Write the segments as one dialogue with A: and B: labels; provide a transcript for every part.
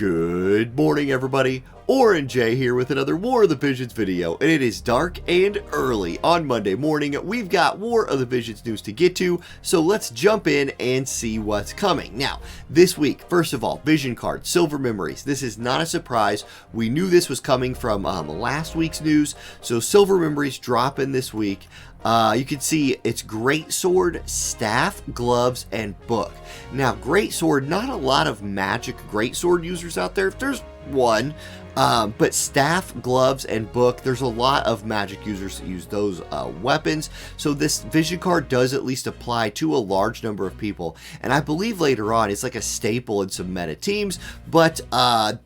A: Good morning, everybody. Orange J here with another War of the Visions video, and it is dark and early on Monday morning. We've got War of the Visions news to get to, so let's jump in and see what's coming. Now, this week, first of all, Vision Card, Silver Memories. This is not a surprise. We knew this was coming from last week's news, so Silver Memories dropping this week. You can see it's Greatsword, Staff, Gloves, and Book. Now, Greatsword, not a lot of magic Greatsword users out there. If there's one, but Staff, Gloves, and Book, there's a lot of magic users that use those weapons. So this vision card does at least apply to a large number of people. And I believe later on it's like a staple in some meta teams. But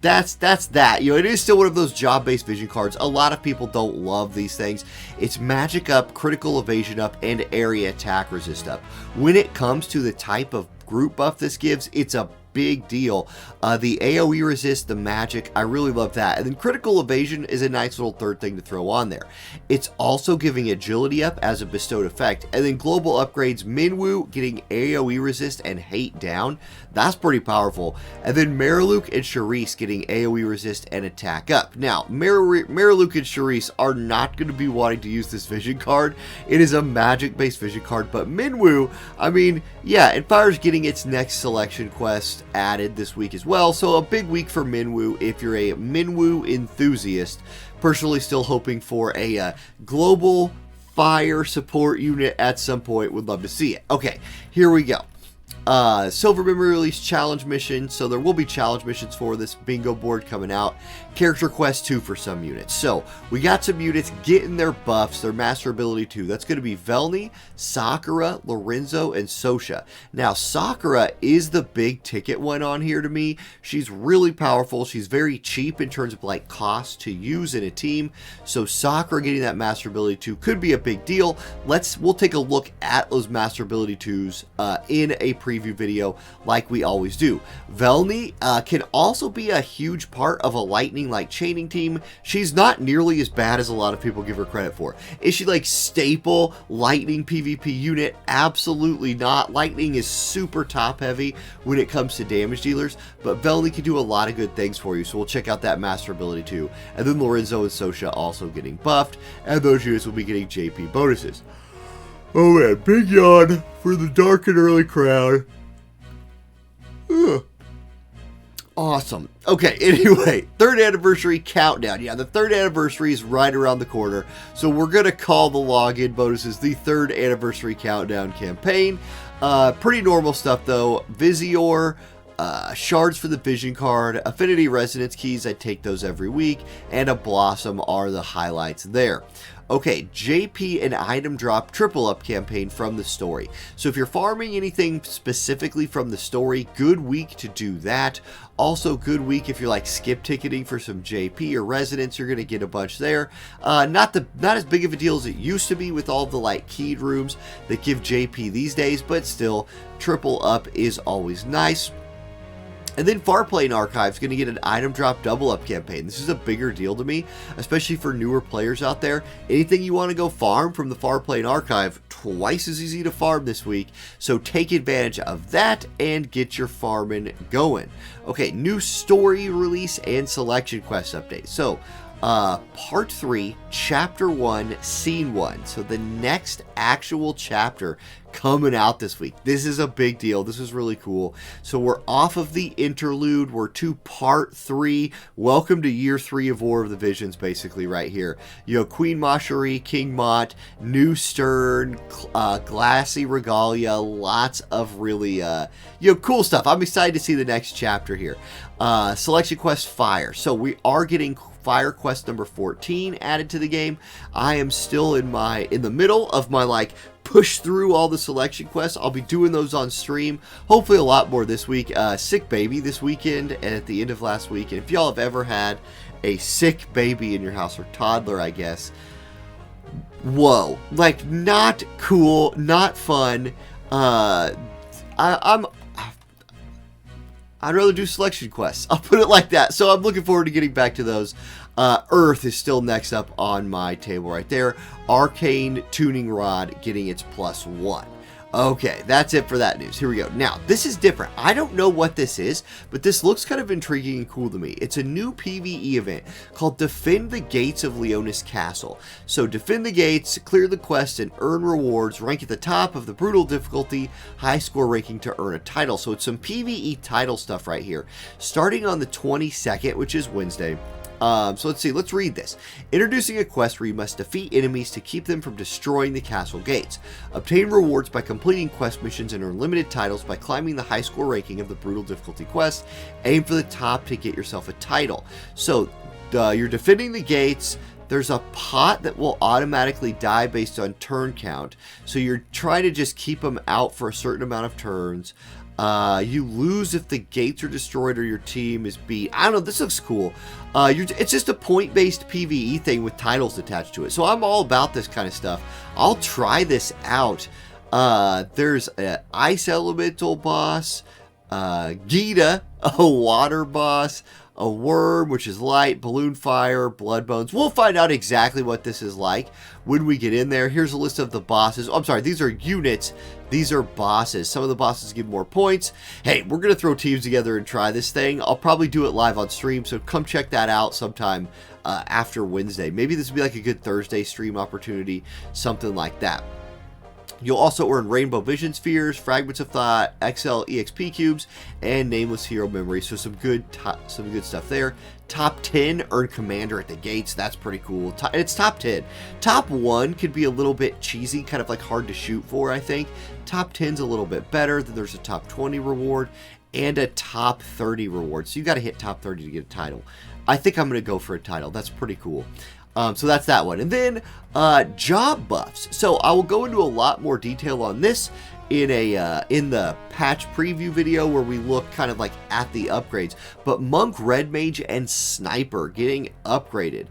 A: that's that. You know, it is still one of those job-based vision cards. A lot of people don't love these things. It's magic up, critical evasion up, and area attack resist up. When it comes to the type of group buff this gives, it's a big deal. The AoE resist, the magic, I really love that. And then critical evasion is a nice little third thing to throw on there. It's also giving agility up as a bestowed effect. And then global upgrades, Minwoo getting AoE resist and hate down. That's pretty powerful. And then Mariluk and Charisse getting AoE resist and attack up. Now, Mariluk and Charisse are not going to be wanting to use this vision card. It is a magic based vision card, but Minwoo, I mean, yeah, and Fire's getting its next selection quest added this week as well, so a big week for Minwoo if you're a Minwoo enthusiast. Personally still hoping for a global fire support unit at some point. Would love to see it. Okay, here we go. Silver Memory Release challenge mission. So there will be challenge missions for this bingo board coming out. Character Quest 2 for some units. So we got some units getting their buffs, their master ability 2. That's going to be Velny, Sakura, Lorenzo, and Sosha. Now Sakura is the big ticket one on here to me. She's really powerful. She's very cheap in terms of like cost to use in a team. So Sakura getting that master ability 2 could be a big deal. We'll take a look at those master ability 2s in a preview video like we always do. Velny can also be a huge part of a lightning like chaining team. She's not nearly as bad as a lot of people give her credit for. Is she like staple lightning PvP unit? Absolutely not. Lightning is super top heavy when it comes to damage dealers, but Velny can do a lot of good things for you, so we'll check out that master ability too. And then Lorenzo and Sosha also getting buffed, and those units will be getting JP bonuses. Oh man, big yawn for the dark and early crowd. Ugh. Awesome. Okay, anyway, third anniversary countdown. Yeah, the third anniversary is right around the corner, so we're going to call the login bonuses the third anniversary countdown campaign. Pretty normal stuff though. Visior, shards for the vision card, affinity resonance keys, I take those every week, and a blossom are the highlights there. Okay, JP and item drop triple up campaign from the story. So if you're farming anything specifically from the story, good week to do that. Also good week if you're like skip ticketing for some JP or resonance, you're going to get a bunch there. Not as big of a deal as it used to be with all the like keyed rooms that give JP these days, but still triple up is always nice. And then Farplane Archive's going to get an item drop double up campaign. This is a bigger deal to me, especially for newer players out there. Anything you want to go farm from the Farplane Archive, twice as easy to farm this week. So take advantage of that and get your farming going. Okay, new story release and selection quest update. So part 3, chapter 1, scene 1. So the next actual chapter coming out this week. This is a big deal. This is really cool. So we're off of the interlude. We're to part 3. Welcome to year 3 of War of the Visions, basically right here. You know, Queen Macherie, King Mont, New Stern, Glassy Regalia, lots of really, cool stuff. I'm excited to see the next chapter here. Selection quest Fire. So we are getting Fire quest number 14 added to the game. I am still in the middle of my like push through all the selection quests. I'll be doing those on stream, hopefully a lot more this week. Sick baby this weekend and at the end of last week. And if y'all have ever had a sick baby in your house, or toddler I guess, whoa, like not cool, not fun. I'd rather do selection quests. I'll put it like that. So I'm looking forward to getting back to those. Earth is still next up on my table right there. Arcane Tuning Rod getting its +1. Okay, that's it for that news. Here we go. Now, this is different. I don't know what this is, but this looks kind of intriguing and cool to me. It's a new PvE event called Defend the Gates of Leonis Castle. So defend the gates, clear the quest, and earn rewards. Rank at the top of the brutal difficulty, high score ranking to earn a title. So it's some PvE title stuff right here. Starting on the 22nd, which is Wednesday. So let's see, let's read this. Introducing a quest where you must defeat enemies to keep them from destroying the castle gates. Obtain rewards by completing quest missions and earn limited titles by climbing the high score ranking of the brutal difficulty quest. Aim for the top to get yourself a title. So you're defending the gates. There's a pot that will automatically die based on turn count. So you're trying to just keep them out for a certain amount of turns. You lose if the gates are destroyed or your team is beat. I don't know, this looks cool. It's just a point-based PvE thing with titles attached to it. So I'm all about this kind of stuff. I'll try this out. There's an ice elemental boss, Gita, a water boss, a worm, which is light, balloon fire, blood bones. We'll find out exactly what this is like when we get in there. Here's a list of the bosses. Oh, I'm sorry, these are units. These are bosses. Some of the bosses give more points. Hey, we're going to throw teams together and try this thing. I'll probably do it live on stream, so come check that out sometime after Wednesday. Maybe this would be like a good Thursday stream opportunity, something like that. You'll also earn Rainbow Vision Spheres, Fragments of Thought, XL EXP Cubes, and Nameless Hero Memory. So some good stuff there. Top 10, earn Commander at the Gates. That's pretty cool. It's top 10. Top 1 could be a little bit cheesy, kind of like hard to shoot for, I think. Top 10's a little bit better. Then there's a top 20 reward and a top 30 reward. So you got to hit top 30 to get a title. I think I'm going to go for a title. That's pretty cool. So that's that one. And then job buffs. So I will go into a lot more detail on this in the patch preview video where we look kind of like at the upgrades. But Monk, Red Mage, and Sniper getting upgraded.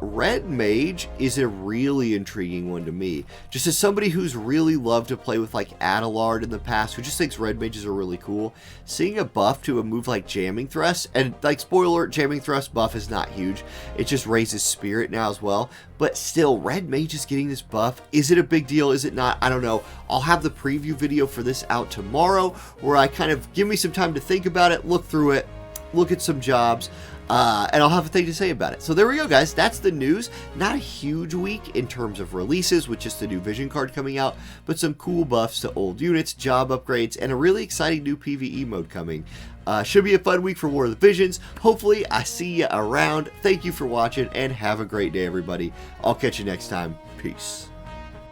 A: Red Mage is a really intriguing one to me. Just as somebody who's really loved to play with like Adelard in the past, who just thinks Red Mages are really cool, seeing a buff to a move like Jamming Thrust, and like spoiler alert, Jamming Thrust buff is not huge. It just raises spirit now as well. But still, Red Mage is getting this buff. Is it a big deal? Is it not? I don't know. I'll have the preview video for this out tomorrow where I kind of give me some time to think about it, look through it, look at some jobs. And I'll have a thing to say about it. So there we go, guys. That's the news. Not a huge week in terms of releases with just the new Vision card coming out, but some cool buffs to old units, job upgrades, and a really exciting new PvE mode coming. Should be a fun week for War of the Visions. Hopefully, I see you around. Thank you for watching, and have a great day, everybody. I'll catch you next time. Peace.